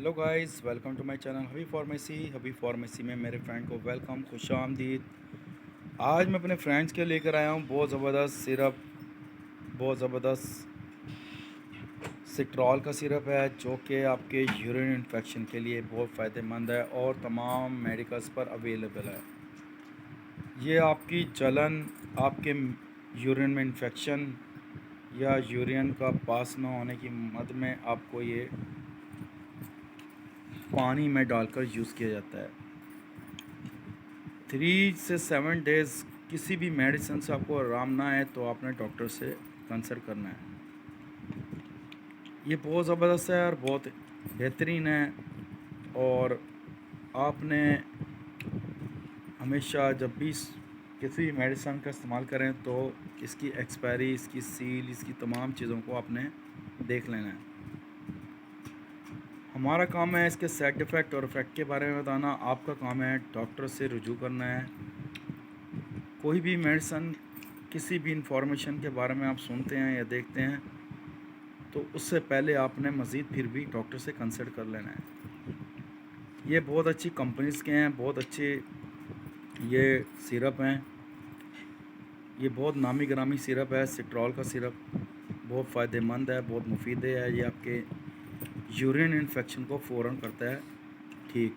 Hello guys, welcome to my channel हबी pharmacy में मेरे फ्रेंड को वेलकम, खुश आमदीद। आज मैं अपने फ्रेंड्स के लेकर आया हूँ बहुत ज़बरदस्त सिरप, बहुत ज़बरदस्त सिट्रॉल का सिरप है जो कि आपके यूरिन इन्फेक्शन के लिए बहुत फ़ायदेमंद है और तमाम मेडिकल्स पर अवेलेबल है। ये आपकी जलन, आपके यूरिन में इन्फेक्शन या यूरिन का पास न होने की मद में आपको ये पानी में डालकर यूज़ किया जाता है। 3 से 7 डेज़ किसी भी मेडिसिन से आपको आराम ना आए तो आपने डॉक्टर से कंसल्ट करना है। ये बहुत ज़बरदस्त है और बहुत बेहतरीन है, और आपने हमेशा जब भी किसी भी मेडिसिन का इस्तेमाल करें तो इसकी एक्सपायरी, इसकी सील, इसकी तमाम चीज़ों को आपने देख लेना है। हमारा काम है इसके साइड इफ़ेक्ट और इफ़ेक्ट के बारे में बताना, आपका काम है डॉक्टर से रुजू करना है। कोई भी मेडिसिन, किसी भी इंफॉर्मेशन के बारे में आप सुनते हैं या देखते हैं तो उससे पहले आपने मज़ीद फिर भी डॉक्टर से कंसल्ट कर लेना है। ये बहुत अच्छी कंपनीज़ के हैं, बहुत अच्छे ये सिरप हैं। ये बहुत नामी गिरामी सिरप है, सिट्रॉल का सिरप बहुत फ़ायदेमंद है, बहुत मुफीद है। ये आपके यूरिन इन्फेक्शन को फ़ौरन करता है ठीक।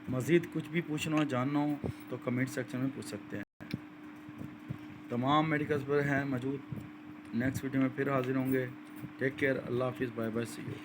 मज़ीद कुछ भी पूछना हो, जानना हो तो कमेंट सेक्शन में पूछ सकते हैं। तमाम मेडिकल्स पर हैं मौजूद। नेक्स्ट वीडियो में फिर हाज़िर होंगे। टेक केयर, अल्लाह हाफिज़, बाय बाय, सी यू।